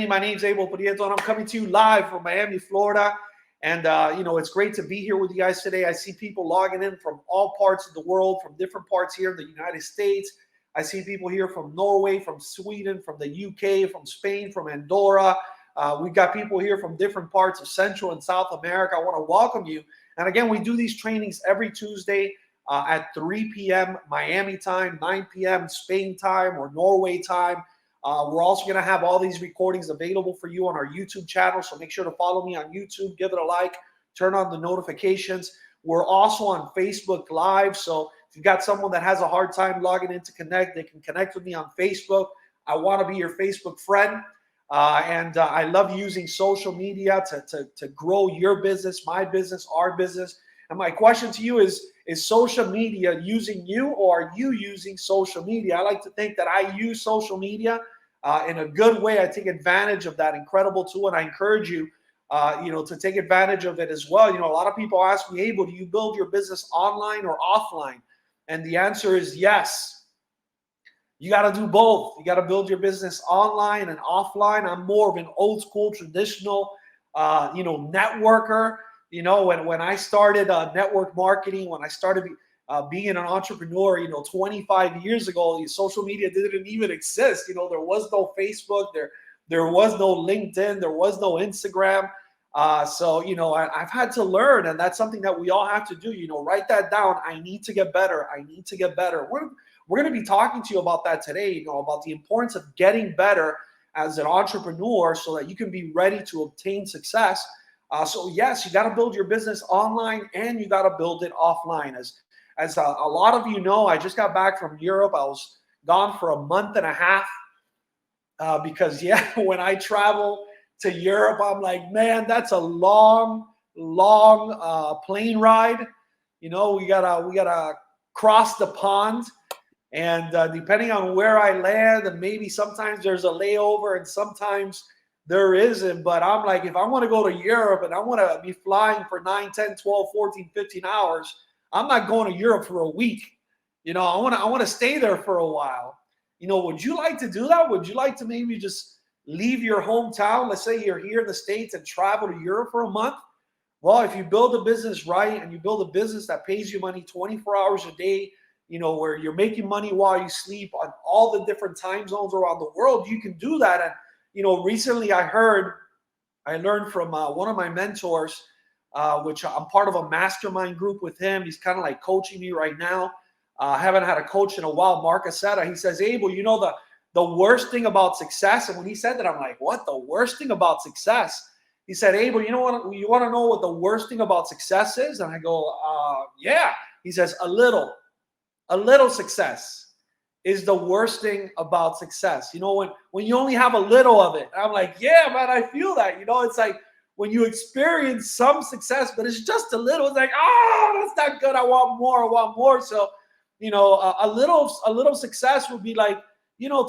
My name's Abel, Prieto, and I'm coming to you live from Miami, Florida. And, it's great to be here with you guys today. I see people logging in from all parts of the world, from different parts here in the United States. I see people here from Norway, from Sweden, from the UK, from Spain, from Andorra. We've got people here from different parts of Central and South America. I want to welcome you. And again, we do these trainings every Tuesday at 3 p.m. Miami time, 9 p.m. Spain time or Norway time. We're also going to have all these recordings available for you on our YouTube channel, so make sure to follow me on YouTube, give it a like, turn on the notifications. We're also on Facebook Live, so if you've got someone that has a hard time logging in to connect, they can connect with me on Facebook. I want to be your Facebook friend, and I love using social media to grow your business, my business, our business. And my question to you is social media using you, or are you using social media? I like to think that I use social media in a good way. I take advantage of that incredible tool, and I encourage you, to take advantage of it as well. A lot of people ask me, Abel, do you build your business online or offline? And the answer is yes. You got to do both. You got to build your business online and offline. I'm more of an old school, traditional, networker. When I started network marketing, when I started being an entrepreneur, 25 years ago, social media didn't even exist. There was no Facebook, there was no LinkedIn, there was no Instagram. I've had to learn, and that's something that we all have to do. Write that down. I need to get better. I need to get better. We're going to be talking to you about that today, about the importance of getting better as an entrepreneur so that you can be ready to obtain success. Yes, you got to build your business online and you got to build it offline. As a lot of you know, I just got back from Europe. I was gone for a month and a half because, when I travel to Europe, I'm like, man, that's a long plane ride. We gotta cross the pond. And depending on where I land, and maybe sometimes there's a layover and sometimes there isn't. But I'm like, if I want to go to Europe and I want to be flying for 9, 10, 12, 14, 15 hours, I'm not going to Europe for a week. I want to stay there for a while. Would you like to do that? Would you like to maybe just leave your hometown? Let's say you're here in the States and travel to Europe for a month. Well, if you build a business right and you build a business that pays you money 24 hours a day, where you're making money while you sleep on all the different time zones around the world, you can do that. And recently I learned from one of my mentors, which I'm part of a mastermind group with him. He's kind of like coaching me right now. I haven't had a coach in a while, Mark Aceta. He says, Abel, the worst thing about success. And when he said that, I'm like, what? The worst thing about success? He said, Abel, you want to know what the worst thing about success is? And I go, yeah. He says, a little success is the worst thing about success. When you only have a little of it. I'm like, yeah, man, I feel that. It's like when you experience some success, but it's just a little. It's like, that's not good. I want more. So, a little success would be like,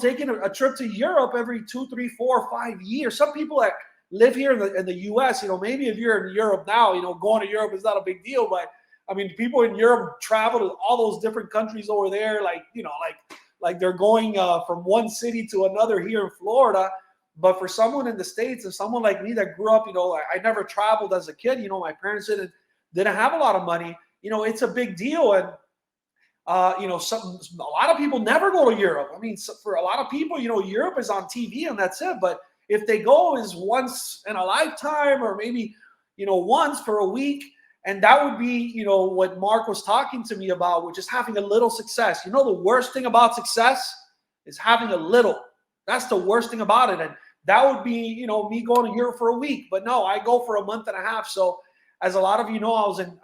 taking a trip to Europe every 2, 3, 4, 5 years. Some people that live here in the U.S., maybe if you're in Europe now, going to Europe is not a big deal, but I mean, people in Europe travel to all those different countries over there, like they're going from one city to another here in Florida. But for someone in the States and someone like me that grew up, I never traveled as a kid. My parents didn't have a lot of money. It's a big deal. And, a lot of people never go to Europe. I mean, for a lot of people, Europe is on TV and that's it. But if they go is once in a lifetime or maybe, once for a week. And that would be, what Mark was talking to me about, which is having a little success. The worst thing about success is having a little. That's the worst thing about it. And that would be, me going to Europe for a week. But no, I go for a month and a half. So as a lot of you know, I was in,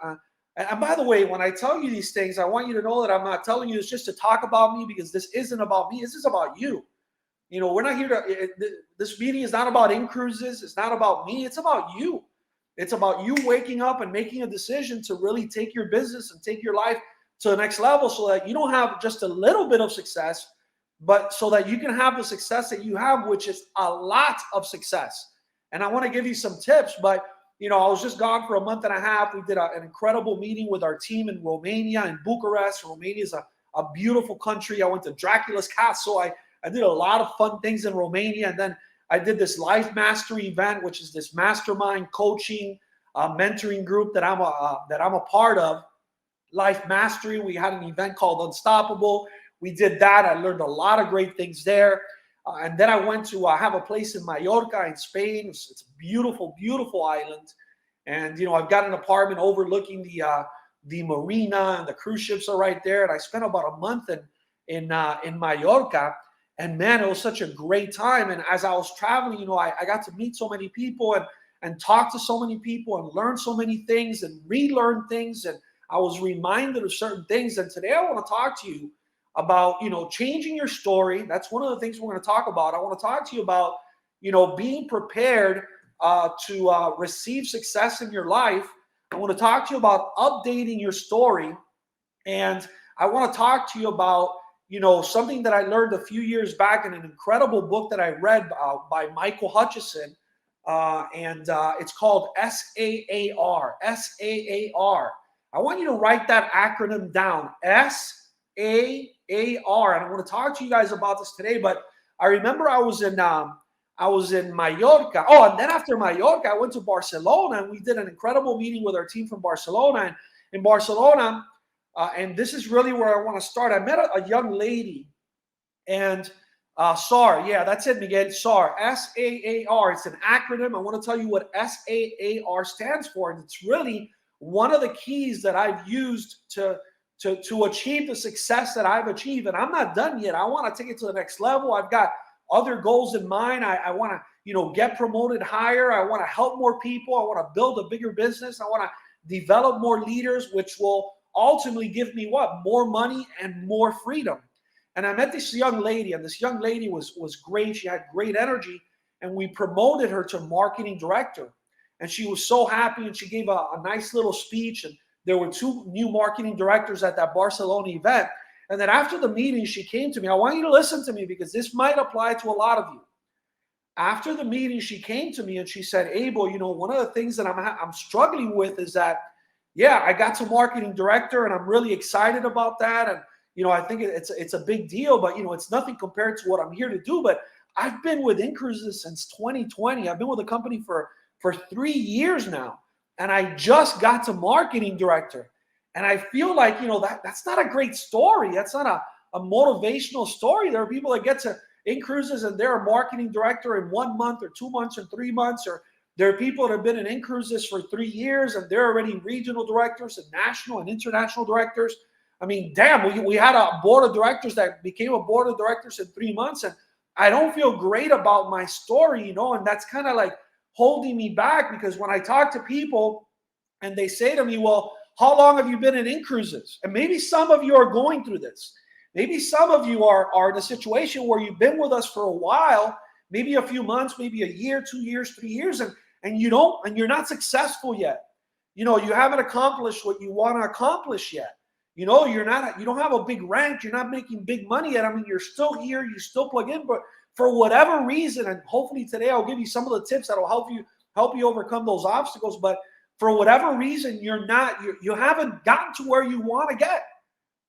and by the way, when I tell you these things, I want you to know that I'm not telling you this just to talk about me, because this isn't about me. This is about you. We're not here to, this meeting is not about in-cruises. It's not about me. It's about you. It's about you waking up and making a decision to really take your business and take your life to the next level, so that you don't have just a little bit of success, but so that you can have the success that you have, which is a lot of success. And I want to give you some tips, but I was just gone for a month and a half. We did an incredible meeting with our team in Romania, in Bucharest. Romania is a beautiful country. I went to Dracula's castle. I did a lot of fun things in Romania. And then I did this Life Mastery event, which is this mastermind coaching, mentoring group that I'm a part of. Life Mastery. We had an event called Unstoppable. We did that. I learned a lot of great things there. And then I went to have a place in Mallorca in Spain. It's a beautiful, beautiful island. And, I've got an apartment overlooking the marina, and the cruise ships are right there. And I spent about a month in Mallorca. And man, it was such a great time. And as I was traveling, I got to meet so many people and talk to so many people and learn so many things and relearn things. And I was reminded of certain things. And today I want to talk to you about, changing your story. That's one of the things we're going to talk about. I want to talk to you about, being prepared to receive success in your life. I want to talk to you about updating your story. And I want to talk to you about, something that I learned a few years back in an incredible book that I read by Michael Hutchison. And it's called SAAR. SAAR. I want you to write that acronym down. SAAR. And I want to talk to you guys about this today. But I remember I was in Mallorca. Oh, and then after Mallorca, I went to Barcelona, and we did an incredible meeting with our team from Barcelona. And in Barcelona, and this is really where I want to start. I met a young lady, and SAR. Yeah, that's it, Miguel. SAR. SAAR. It's an acronym. I want to tell you what SAAR stands for, and it's really one of the keys that I've used to achieve the success that I've achieved. And I'm not done yet. I want to take it to the next level. I've got other goals in mind. I want to, get promoted higher. I want to help more people. I want to build a bigger business. I want to develop more leaders, which will ultimately give me what? More money and more freedom. And I met this young lady, and this young lady was great. She had great energy, and we promoted her to marketing director. And she was so happy, and she gave a nice little speech. And there were 2 new marketing directors at that Barcelona event. And then after the meeting, she came to me. I want you to listen to me because this might apply to a lot of you. After the meeting, she came to me and she said, Abel, one of the things that I'm struggling with is that, yeah, I got to marketing director, and I'm really excited about that. And, I think it's a big deal, but, it's nothing compared to what I'm here to do. But I've been with Incruises since 2020. I've been with the company for 3 years now. And I just got to marketing director. And I feel like, that's not a great story. That's not a motivational story. There are people that get to Incruises and they're a marketing director in 1 month or 2 months or 3 months. Or there are people that have been in Incruises for 3 years and they're already regional directors and national and international directors. I mean, damn, we had a board of directors that became a board of directors in 3 months. And I don't feel great about my story, and that's kind of like holding me back, because when I talk to people and they say to me, well, how long have you been in Incruises? And maybe some of you are going through this. Maybe some of you are in a situation where you've been with us for a while, maybe a few months, maybe a year, 2 years, 3 years, and you're not successful yet. You haven't accomplished what you want to accomplish yet. You don't have a big rank. You're not making big money yet. I mean, you're still here. You still plug in, but for whatever reason, and hopefully today I'll give you some of the tips that will help you overcome those obstacles. But for whatever reason, you haven't gotten to where you want to get.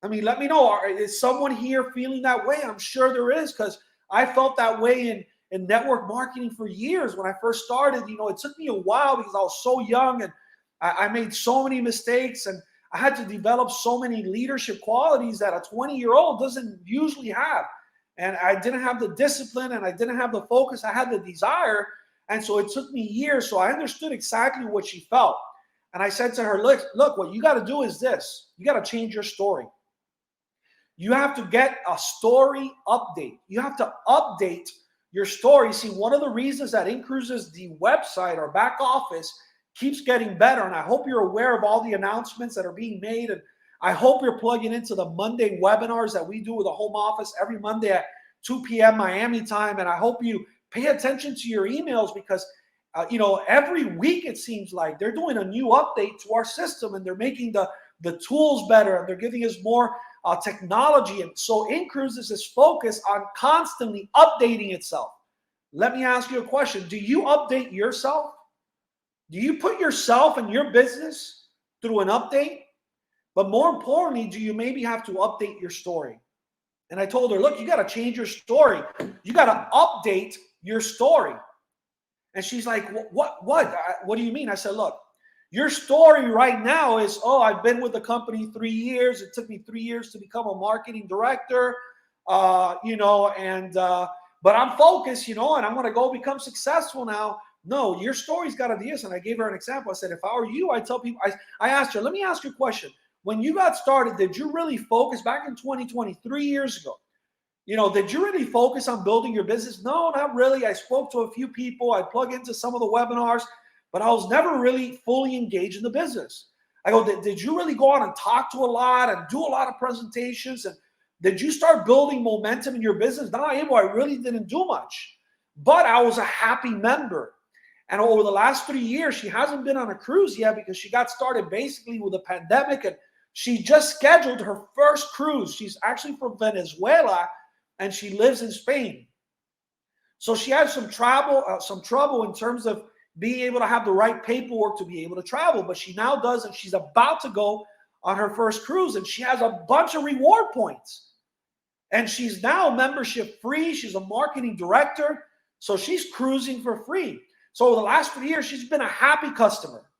I mean, let me know. Is someone here feeling that way? I'm sure there is, because I felt that way in network marketing for years. When I first started, it took me a while because I was so young and I made so many mistakes, and I had to develop so many leadership qualities that a 20-year-old doesn't usually have. And I didn't have the discipline, and I didn't have the focus. I had the desire. And so it took me years. So I understood exactly what she felt. And I said to her, look, what you got to do is this. You got to change your story. You have to get a story update. You have to update your story. See, one of the reasons that Incruises, the website or back office, keeps getting better, and I hope you're aware of all the announcements that are being made, and I hope you're plugging into the Monday webinars that we do with the home office every Monday at 2 p.m. Miami time, and I hope you pay attention to your emails, because every week it seems like they're doing a new update to our system, and they're making the tools better, and they're giving us more technology. And so Incruises is focused on constantly updating itself. Let me ask you a question. Do you update yourself? Do you put yourself and your business through an update? But more importantly, do you maybe have to update your story? And I told her, look, you got to change your story. You got to update your story. And she's like, what do you mean? I said, look, your story right now is, oh, I've been with the company 3 years. It took me 3 years to become a marketing director, but I'm focused, and I'm going to go become successful now. No, your story's got to be this. And I gave her an example. I said, if I were you, I tell people, I asked her, let me ask you a question. When you got started, did you really focus back in 2020, 3 years ago? Did you really focus on building your business? No, not really. I spoke to a few people. I plug into some of the webinars, but I was never really fully engaged in the business. I go, did you really go out and talk to a lot and do a lot of presentations? And did you start building momentum in your business? No, Abel, I really didn't do much, but I was a happy member. And over the last 3 years, she hasn't been on a cruise yet because she got started basically with the pandemic, and she just scheduled her first cruise. She's actually from Venezuela, and she lives in Spain. So she had some trouble in terms of being able to have the right paperwork to be able to travel, but she now does, and she's about to go on her first cruise, and she has a bunch of reward points. And she's now membership free. She's a marketing director, so she's cruising for free. So over the last 3 years, she's been a happy customer,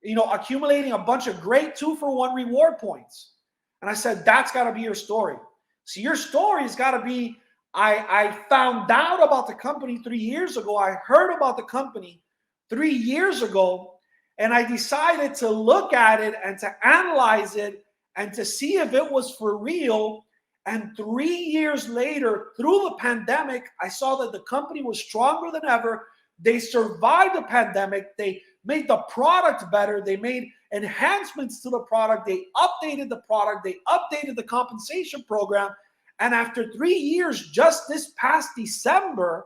accumulating a bunch of great 2-for-1 reward points. And I said, that's got to be your story. So your story has got to be, I found out about the company 3 years ago. I heard about the company 3 years ago, and I decided to look at it and to analyze it and to see if it was for real. And 3 years later, through the pandemic, I saw that the company was stronger than ever. They survived the pandemic. They made the product better. They made enhancements to the product. They updated the product. They updated the compensation program. And after 3 years, just this past December,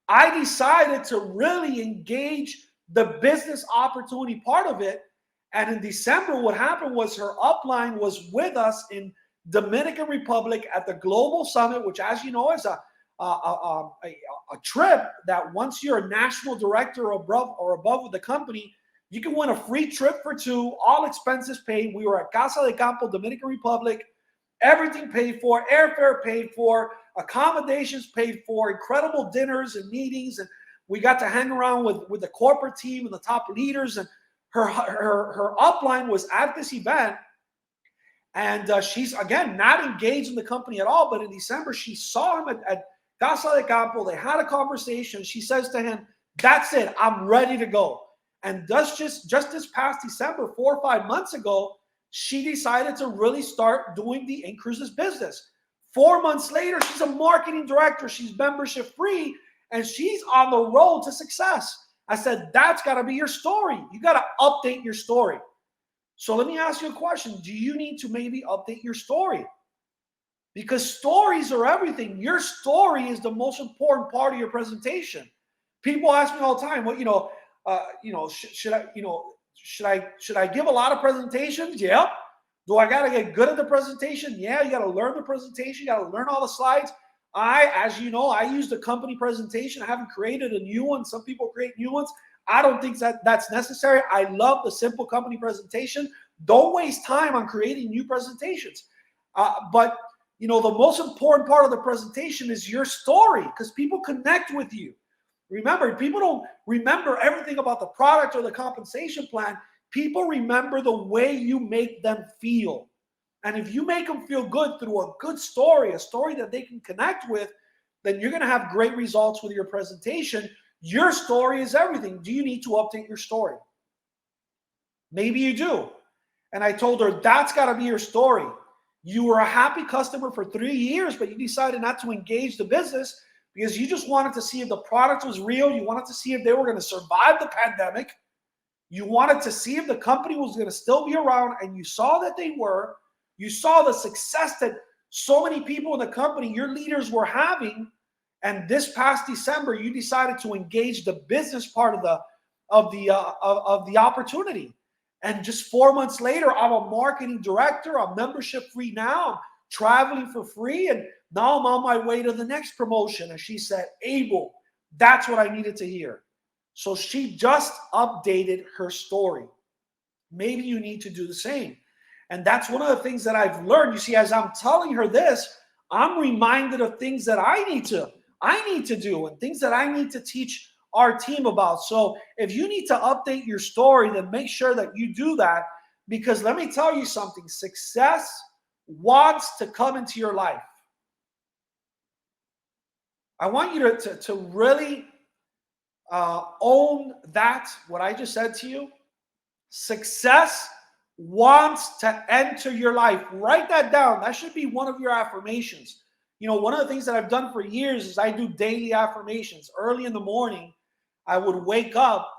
I decided to really engage the business opportunity part of it. And in December, what happened was her upline was with us in Dominican Republic at the Global Summit, which, as you know, is a trip that once you're a national director or above with the company, you can win a free trip for two, all expenses paid. We were at Casa de Campo, Dominican Republic, everything paid for, airfare paid for, accommodations paid for, incredible dinners and meetings, and we got to hang around with the corporate team and the top leaders. And her upline was at this event, and she's again not engaged in the company at all. But in December, she saw him at Casa de Campo. They had a conversation. She says to him, "That's it. I'm ready to go." And just this past December, 4 or 5 months ago, she decided to really start doing the In-Cruises business. 4 months later, she's a marketing director. She's membership free, and she's on the road to success. I said, that's got to be your story. You got to update your story. So let me ask you a question. Do you need to maybe update your story? Because stories are everything. Your story is the most important part of your presentation. People ask me all the time, should I give a lot of presentations? Yeah. Do I got to get good at the presentation? Yeah, you got to learn the presentation. You got to learn all the slides. As you know, I use the company presentation. I haven't created a new one. Some people create new ones. I don't think that's necessary. I love the simple company presentation. Don't waste time on creating new presentations. But the most important part of the presentation is your story, because people connect with you. Remember, people don't remember everything about the product or the compensation plan. People remember the way you make them feel. And if you make them feel good through a good story, a story that they can connect with, then you're going to have great results with your presentation. Your story is everything. Do you need to update your story? Maybe you do. And I told her, that's got to be your story. You were a happy customer for 3 years, but you decided not to engage the business because you just wanted to see if the product was real. You wanted to see if they were going to survive the pandemic. You wanted to see if the company was going to still be around, and you saw that they were. You saw the success that so many people in the company, your leaders, were having. And this past December, you decided to engage the business part of the opportunity. And just 4 months later, I'm a marketing director. I'm membership free now. I'm traveling for free. And now I'm on my way to the next promotion. And she said, Abel, that's what I needed to hear. So she just updated her story. Maybe you need to do the same. And that's one of the things that I've learned. You see, as I'm telling her this, I'm reminded of things that I need to I need to do and things that I need to teach our team about. So if you need to update your story, then make sure that you do that, because let me tell you something, success wants to come into your life. I want you to really own that, what I just said to you. Success wants to enter your life. Write that down. That should be one of your affirmations. You know, one of the things that I've done for years is I do daily affirmations. Early in the morning, I would wake up,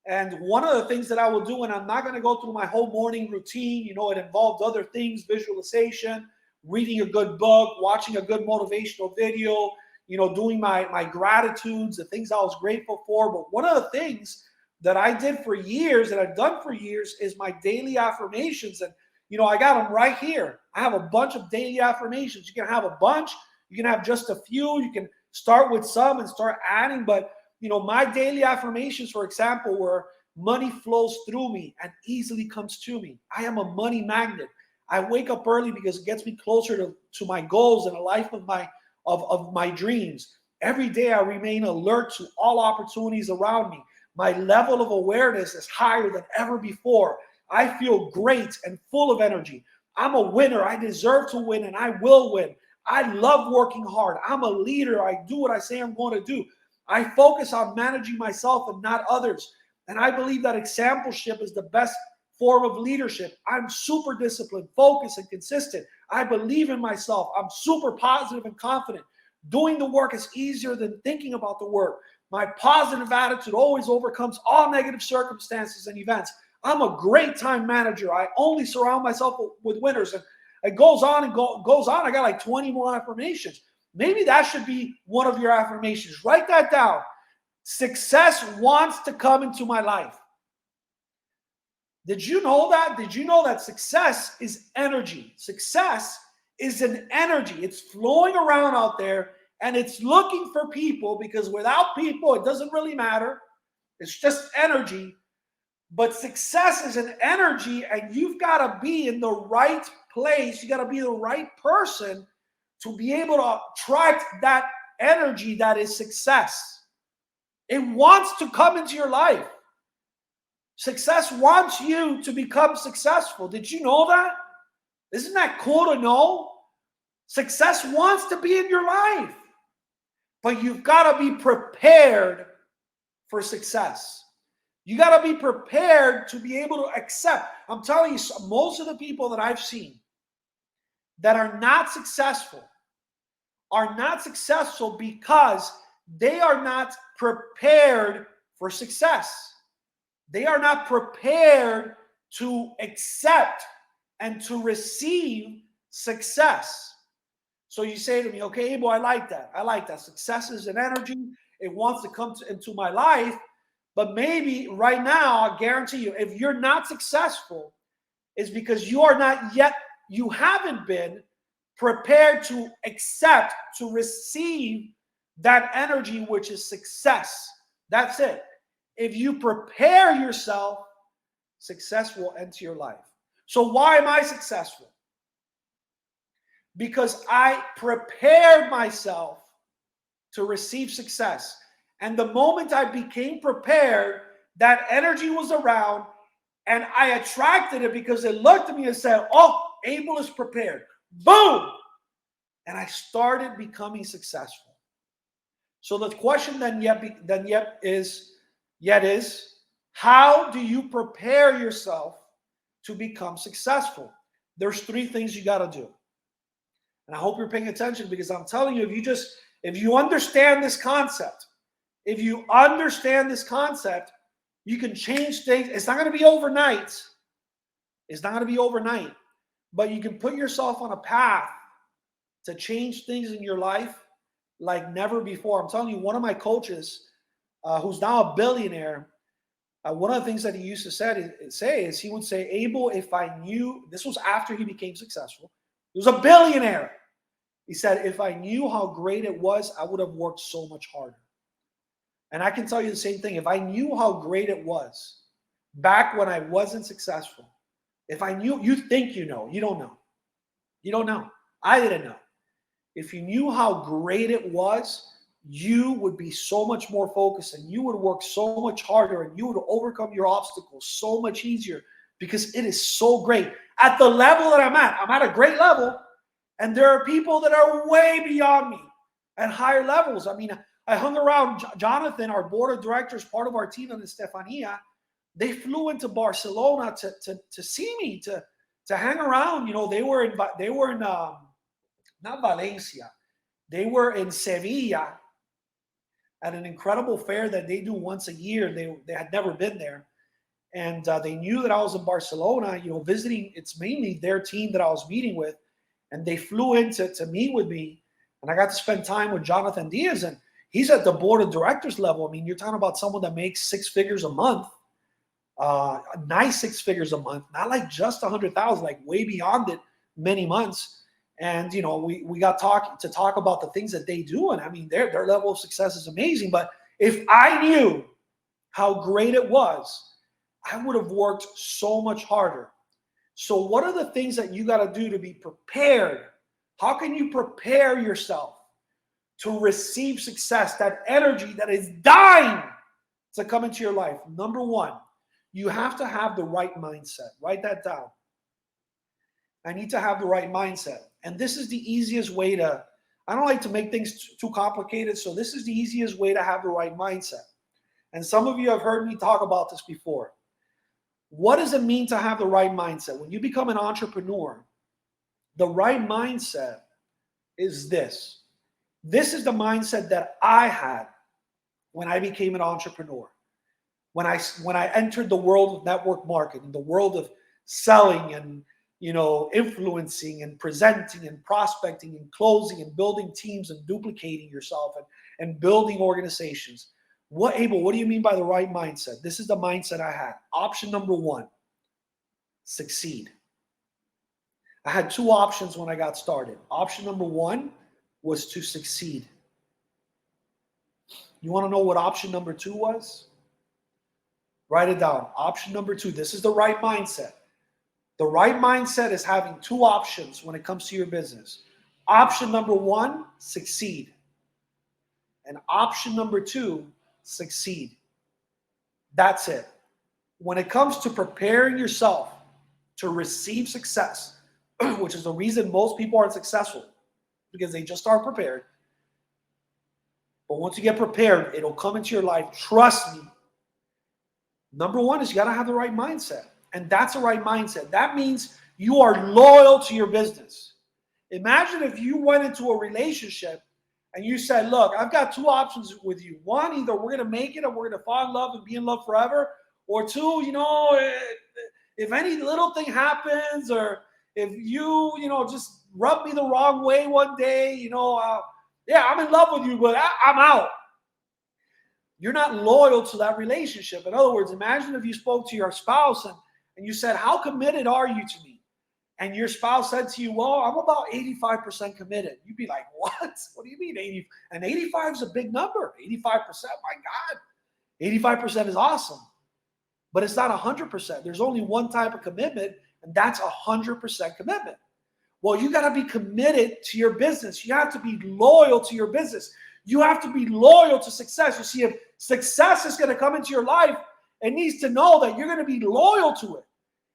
and one of the things that I will do, and I'm not going to go through my whole morning routine, you know, it involved other things, visualization, reading a good book, watching a good motivational video, you know, doing my gratitudes, the things I was grateful for. But one of the things that I did for years, that I've done for years, is my daily affirmations. And, you know, I got them right here. I have a bunch of daily affirmations. You can have a bunch. You can have just a few. You can start with some and start adding. But, you know, my daily affirmations, for example, were money flows through me and easily comes to me. I am a money magnet. I wake up early because it gets me closer to my goals and a life of my dreams. Every day I remain alert to all opportunities around me. My level of awareness is higher than ever before. I feel great and full of energy. I'm a winner. I deserve to win, and I will win. I love working hard. I'm a leader. I do what I say I'm going to do. I focus on managing myself and not others. And I believe that exampleship is the best form of leadership. I'm super disciplined, focused, and consistent. I believe in myself. I'm super positive and confident. Doing the work is easier than thinking about the work. My positive attitude always overcomes all negative circumstances and events. I'm a great time manager. I only surround myself with winners. And it goes on and goes on. I got like 20 more affirmations. Maybe that should be one of your affirmations. Write that down. Success wants to come into my life. Did you know that? Did you know that success is energy? Success is an energy. It's flowing around out there, and it's looking for people, because without people, it doesn't really matter. It's just energy. But success is an energy, and you've got to be in the right place. You got to be the right person to be able to attract that energy that is success. It wants to come into your life. Success wants you to become successful. Did you know that? Isn't that cool to know? Success wants to be in your life, but you've got to be prepared for success. You got to be prepared to be able to accept. I'm telling you, most of the people that I've seen that are not successful because they are not prepared for success. They are not prepared to accept and to receive success. So you say to me, okay, Abel, I like that. I like that. Success is an energy. It wants to come into my life. But maybe right now, I guarantee you, if you're not successful, it's because you haven't been prepared to accept, to receive that energy, which is success. That's it. If you prepare yourself, success will enter your life. So why am I successful? Because I prepared myself to receive success. And the moment I became prepared, that energy was around, and I attracted it because it looked at me and said, oh, Abel is prepared. Boom! And I becoming successful. So the question then is, how do you prepare yourself to become successful? There's 3 things you got to do. And I hope you're paying attention, because I'm telling you, if you understand this concept, you can change things. It's not going to be overnight. But you can put yourself on a path to change things in your life like never before. I'm telling you, one of my coaches, who's now a billionaire, one of the things that he used to say is he would say, Abel, if I knew, this was after he became successful, he was a billionaire. He said, if I knew how great it was, I would have worked so much harder. And I can tell you the same thing. If I knew how great it was back when I wasn't successful, if I knew, you think you know, you don't know. You don't know. I didn't know. If you knew how great it was, you would be so much more focused and you would work so much harder and you would overcome your obstacles so much easier because it is so great. At the level that I'm at a great level, and there are people that are way beyond me at higher levels. I mean, I hung around Jonathan, our board of directors, part of our team in Estefania. They flew into Barcelona to see me, to hang around. You know, they were in not Valencia, they were in Sevilla at an incredible fair that they do once a year. They had never been there, and they knew that I was in Barcelona, you know, visiting. It's mainly their team that I was meeting with, and they flew in to meet with me, and I got to spend time with Jonathan Diaz, and he's at the board of directors level. I mean, you're talking about someone that makes 6 figures a month, a nice 6 figures a month, not like just 100,000, like way beyond it, many months. And you know, we got to talk about the things that they do, and I mean, their level of success is amazing. But if I knew how great it was, I would have worked so much harder. So what are the things that you got to do to be prepared? How can you prepare yourself to receive success, that energy that is dying to come into your life? Number one, you have to have the right mindset. Write that down. I need to have the right mindset. And this is the easiest way to, I don't like to make things too complicated, so this is the easiest way to have the right mindset. And some of you have heard me talk about this before. What does it mean to have the right mindset? When you become an entrepreneur, the right mindset is this. This is the mindset that I had when I became an entrepreneur. When I entered the world of network marketing, the world of selling and, you know, influencing and presenting and prospecting and closing and building teams and duplicating yourself and building organizations. Abel, what do you mean by the right mindset? This is the mindset I had. Option number one, succeed. I had two options when I got started. Option number one was to succeed. You want to know what option number two was? Write it down. Option number two. This is the right mindset. The right mindset is having two options when it comes to your business. Option number one, succeed. And option number two, succeed. That's it. When it comes to preparing yourself to receive success, which is the reason most people aren't successful, because they just aren't prepared. But once you get prepared, it'll come into your life. Trust me. Number one is you got to have the right mindset. And that's the right mindset. That means you are loyal to your business. Imagine if you went into a relationship and you said, look, I've got two options with you. One, either we're going to make it and we're going to fall in love and be in love forever. Or two, you know, if any little thing happens or if you, you know, just rub me the wrong way one day, you know, yeah, I'm in love with you, but I'm out. You're not loyal to that relationship. In other words, imagine if you spoke to your spouse and you said, how committed are you to me? And your spouse said to you, well, I'm about 85% committed. You'd be like, what? What do you mean 80? And 85 is a big number. 85%, my God. 85% is awesome. But it's not 100%. There's only one type of commitment, and that's 100% commitment. Well, you got to be committed to your business. You have to be loyal to your business. You have to be loyal to success. You see, if success is going to come into your life, it needs to know that you're going to be loyal to it.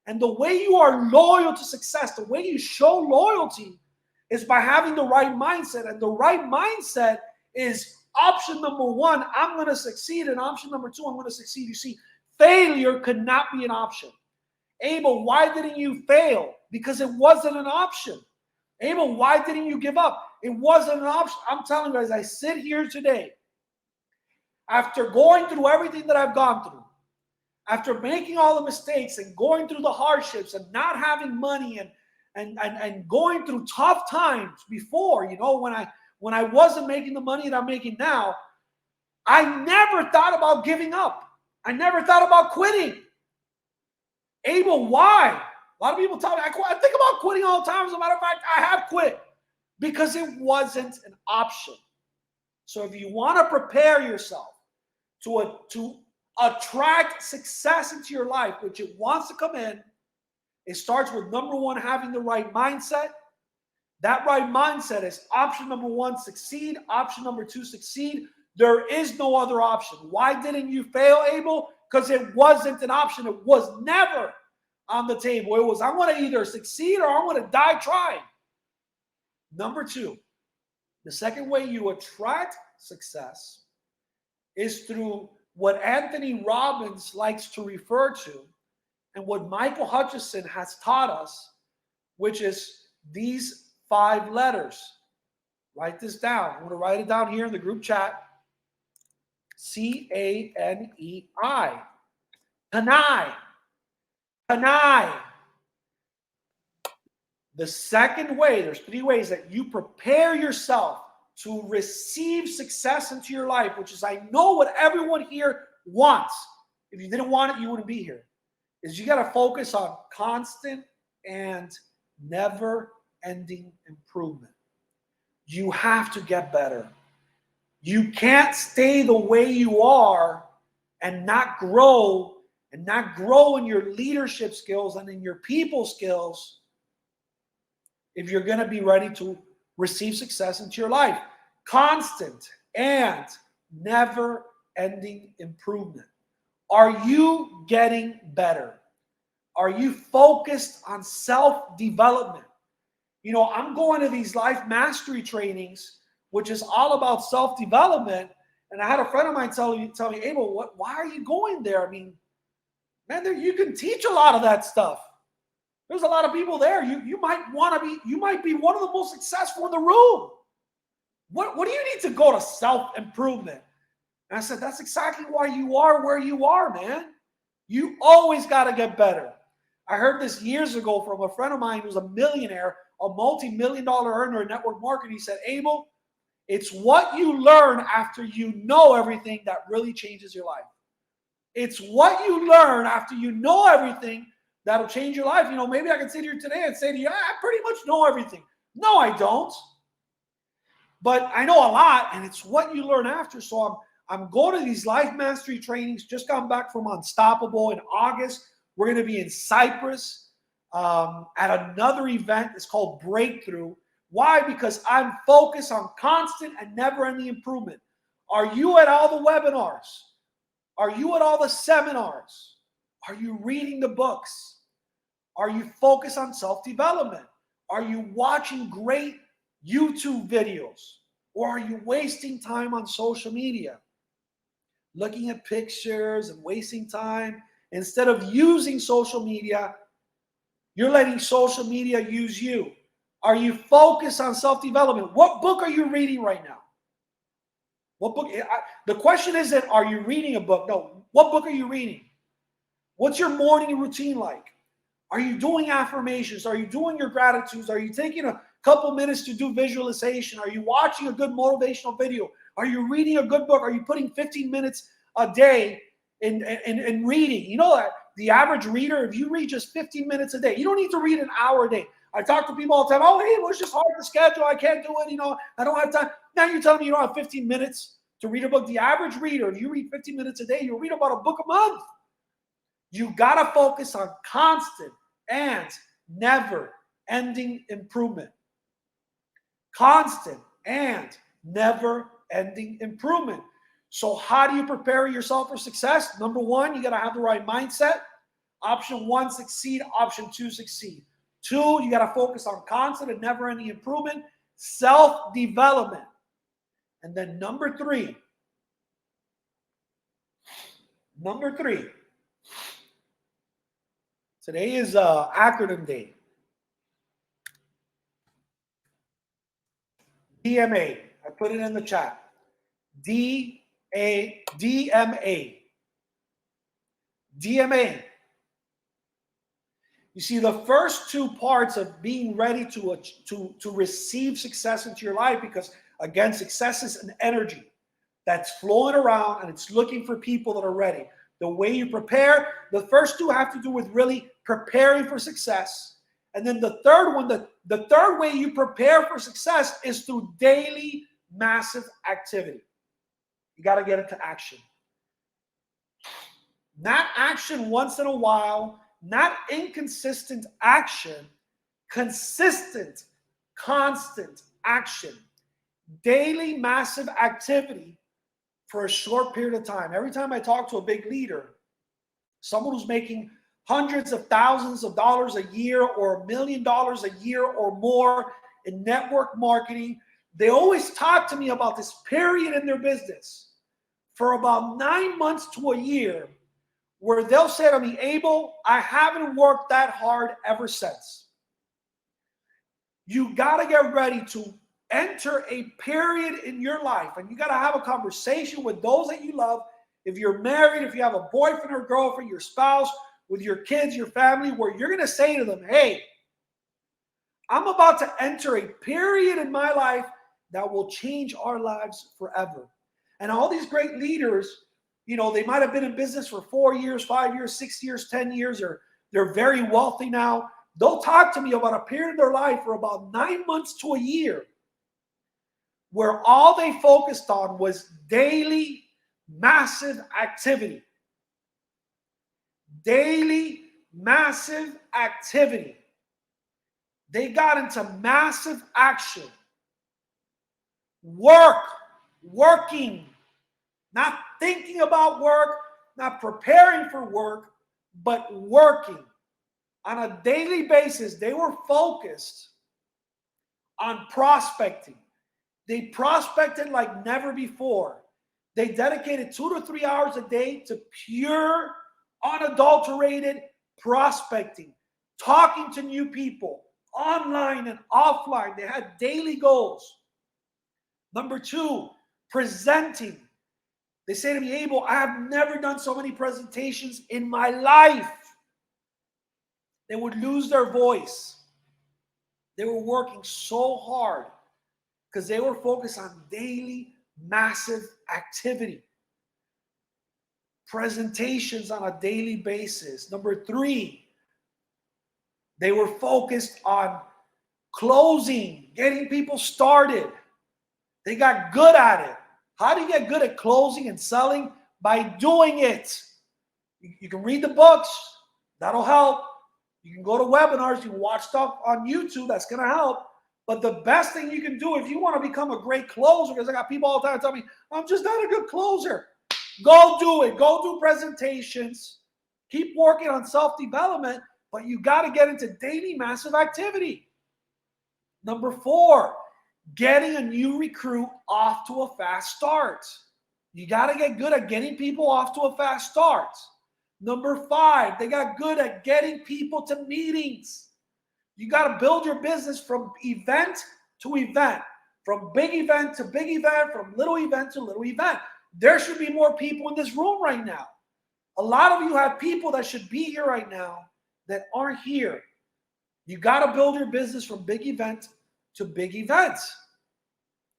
And the way you are loyal to success, the way you show loyalty is by having the right mindset. And the right mindset is option number one, I'm going to succeed. And option number two, I'm going to succeed. You see, failure could not be an option. Abel, why didn't you fail? Because it wasn't an option. Abel, why didn't you give up? It wasn't an option. I'm telling you, as I sit here today, after going through everything that I've gone through, after making all the mistakes and going through the hardships and not having money and going through tough times before, you know, when I wasn't making the money that I'm making now, I never thought about giving up. I never thought about quitting. Abel, why? A lot of people tell me, I think about quitting all the time. As a matter of fact, I have quit because it wasn't an option. So if you want to prepare yourself to attract success into your life, which it wants to come in, it starts with number one, having the right mindset. That right mindset is option number one, succeed. Option number two, succeed. There is no other option. Why didn't you fail, Abel? Because it wasn't an option. It was never on the table. It was, I want to either succeed or I want to die trying. Number two, the second way you attract success is through what Anthony Robbins likes to refer to and what Michael Hutchison has taught us, which is these 5 letters. Write this down. I'm going to write it down here in the group chat. C-A-N-E-I. Kanai. Kanai. The second way, there's 3 ways that you prepare yourself to receive success into your life, which is, I know what everyone here wants. If you didn't want it, you wouldn't be here. Is you got to focus on constant and never-ending improvement. You have to get better. You can't stay the way you are and not grow in your leadership skills and in your people skills if you're going to be ready to receive success into your life. Constant and never-ending improvement. Are you getting better? Are you focused on self-development? You know, I'm going to these life mastery trainings, which is all about self-development. And I had a friend of mine tell me, Abel, why are you going there? I mean, man, you can teach a lot of that stuff. There's a lot of people there. You might be one of the most successful in the room. What do you need to go to self-improvement? And I said, that's exactly why you are where you are, man. You always got to get better. I heard this years ago from a friend of mine who's a millionaire, a multi-million-dollar earner in network marketing. He said, Abel, it's what you learn after you know everything that really changes your life. It's what you learn after you know everything that'll change your life. You know, maybe I can sit here today and say to you, I pretty much know everything. No, I don't. But I know a lot, and it's what you learn after. So I'm going to these life mastery trainings. Just got back from Unstoppable in August. We're going to be in Cyprus at another event. It's called Breakthrough. Why? Because I'm focused on constant and never-ending improvement. Are you at all the webinars? Are you at all the seminars? Are you reading the books? Are you focused on self-development? Are you watching great YouTube videos? Or are you wasting time on social media? Looking at pictures and wasting time. Instead of using social media, you're letting social media use you. Are you focused on self-development? What book are you reading right now? What book? The question isn't, are you reading a book? No, what book are you reading? What's your morning routine like? Are you doing affirmations? Are you doing your gratitudes? Are you taking a couple minutes to do visualization? Are you watching a good motivational video? Are you reading a good book? Are you putting 15 minutes a day in reading? You know that the average reader, if you read just 15 minutes a day, you don't need to read an hour a day. I talk to people all the time. Oh, hey, it was just hard to schedule. I can't do it. You know, I don't have time. Now you're telling me you don't have 15 minutes to read a book. The average reader, if you read 15 minutes a day, you read about a book a month. You got to focus on constant and never-ending improvement. Constant and never-ending improvement. So how do you prepare yourself for success? Number one, you got to have the right mindset. Option one, succeed. Option two, succeed. Two, you got to focus on constant and never-ending improvement, self-development. And then number three, today is acronym day. DMA. I put it in the chat. DMA. DMA. You see, the first two parts of being ready to receive success into your life, because again, success is an energy that's flowing around and it's looking for people that are ready. The way you prepare, the first two have to do with really preparing for success. And then the third one, the third way you prepare for success is through daily massive activity. You got to get into action. Not action once in a while, not inconsistent action, consistent constant action, daily massive activity for a short period of time. Every time I talk to a big leader, someone who's making hundreds of thousands of dollars a year or $1 million a year or more in network marketing, they always talk to me about this period in their business for about 9 months to a year where they'll say to me, Abel, I haven't worked that hard ever since. You got to get ready to enter a period in your life, and you got to have a conversation with those that you love. If you're married, if you have a boyfriend or girlfriend, your spouse, with your kids, your family, where you're going to say to them, hey, I'm about to enter a period in my life that will change our lives forever. And all these great leaders, you know, they might have been in business for 4 years, 5 years, 6 years, 10 years, or they're very wealthy now. They'll talk to me about a period in their life for about 9 months to a year where all they focused on was daily massive activity. Daily massive activity. They got into massive action. Working, not thinking about work, not preparing for work, but working. On a daily basis, they were focused on prospecting. They prospected like never before. They dedicated 2 to 3 hours a day to pure, unadulterated prospecting, talking to new people, online and offline. They had daily goals. Number 2, presenting. They say to me, Abel, I have never done so many presentations in my life. They would lose their voice. They were working so hard because they were focused on daily massive activity. Presentations on a daily basis. Number 3, they were focused on closing, getting people started. They got good at it. How do you get good at closing and selling? By doing it. You can read the books. That'll help. You can go to webinars. You can watch stuff on YouTube. That's going to help. But the best thing you can do if you want to become a great closer, because I got people all the time telling me, I'm just not a good closer. Go do it. Go do presentations. Keep working on self-development, but you got to get into daily massive activity. Number 4, getting a new recruit off to a fast start. You got to get good at getting people off to a fast start. Number 5, they got good at getting people to meetings. You got to build your business from event to event, from big event to big event, from little event to little event. There should be more people in this room right now. A lot of you have people that should be here right now that aren't here. You got to build your business from big event to big events.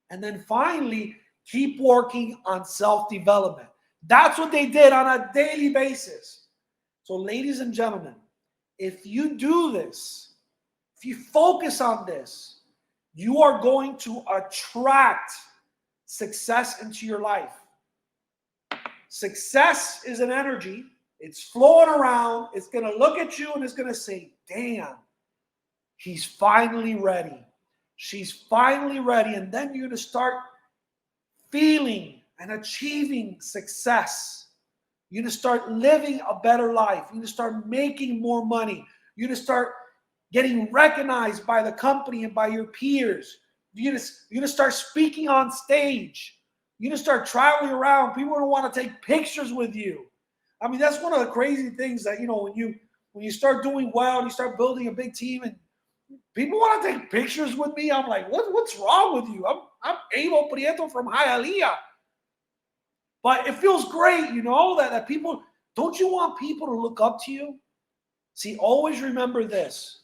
And then finally, keep working on self-development. That's what they did on a daily basis. So ladies and gentlemen, if you do this, if you focus on this, you are going to attract success into your life. Success is an energy. It's flowing around. It's going to look at you and it's going to say, damn, he's finally ready. She's finally ready. And then you're going to start feeling and achieving success. You're going to start living a better life. You're going to start making more money. You're going to start getting recognized by the company and by your peers. You're going to start speaking on stage. You're going to start traveling around. People are going to want to take pictures with you. I mean, that's one of the crazy things that, you know, when you start doing well and you start building a big team and people want to take pictures with me. I'm like, what's wrong with you? I'm Abel Prieto from Hialeah. But it feels great, you know, that people, don't you want people to look up to you? See, always remember this.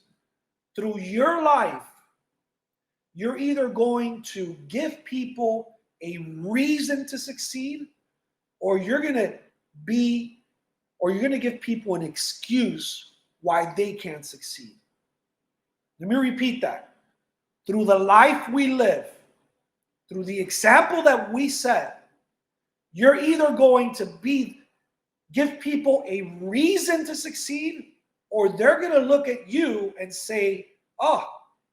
Through your life, you're either going to give people a reason to succeed, or you're going to give people an excuse why they can't succeed. Let me repeat that. Through the life we live, through the example that we set, you're either going to give people a reason to succeed, or they're going to look at you and say, oh,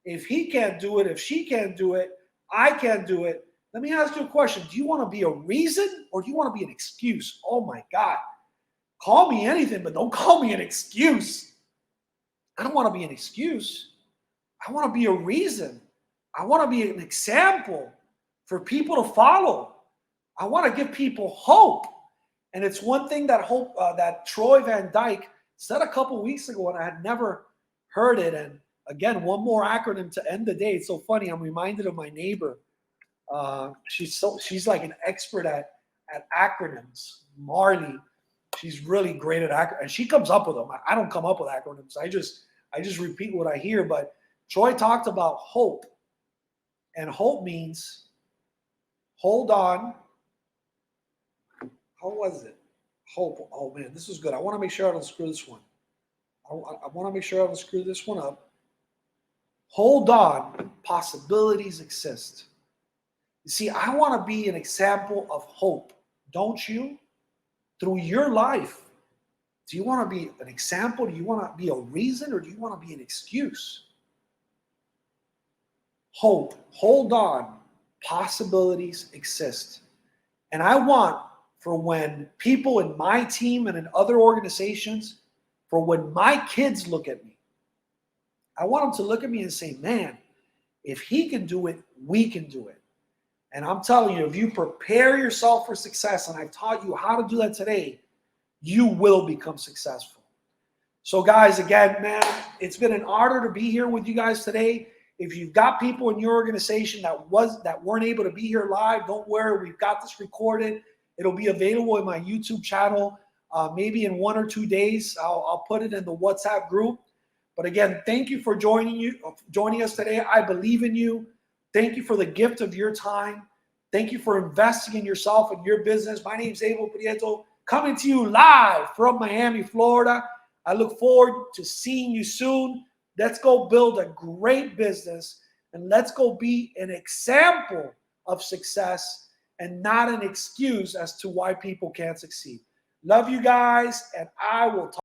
If he can't do it, if she can't do it, I can't do it. Let me ask you a question. Do you want to be a reason or do you want to be an excuse? Oh my God. Call me anything, but don't call me an excuse. I don't want to be an excuse. I want to be a reason. I want to be an example for people to follow. I want to give people hope. And it's one thing that that Troy Van Dyke said a couple weeks ago, and I had never heard it. And again, one more acronym to end the day. It's so funny. I'm reminded of my neighbor. She's like an expert at acronyms. Marley, she's really great at acronyms, and she comes up with them. I don't come up with acronyms. I just repeat what I hear. But Troy talked about hope, and hope means hold on. How was it? Hope. Oh man, this is good. I want to make sure I don't screw this one. I want to make sure I don't screw this one up. Hold on. Possibilities exist. You see, I want to be an example of hope, don't you? Through your life. Do you want to be an example? Do you want to be a reason, or do you want to be an excuse? Hope. Hold on. Possibilities exist. And I want for when people in my team and in other organizations, for when my kids look at me, I want them to look at me and say, man, if he can do it, we can do it. And I'm telling you, if you prepare yourself for success, and I've taught you how to do that today, you will become successful. So guys, again, man, it's been an honor to be here with you guys today. If you've got people in your organization that weren't able to be here live, don't worry. We've got this recorded. It'll be available in my YouTube channel. Maybe in 1 or 2 days, I'll put it in the WhatsApp group. But again, thank you for joining us today. I believe in you. Thank you for the gift of your time. Thank you for investing in yourself and your business. My name's Abel Prieto, coming to you live from Miami, Florida. I look forward to seeing you soon. Let's go build a great business, and let's go be an example of success and not an excuse as to why people can't succeed. Love you guys, and I will talk.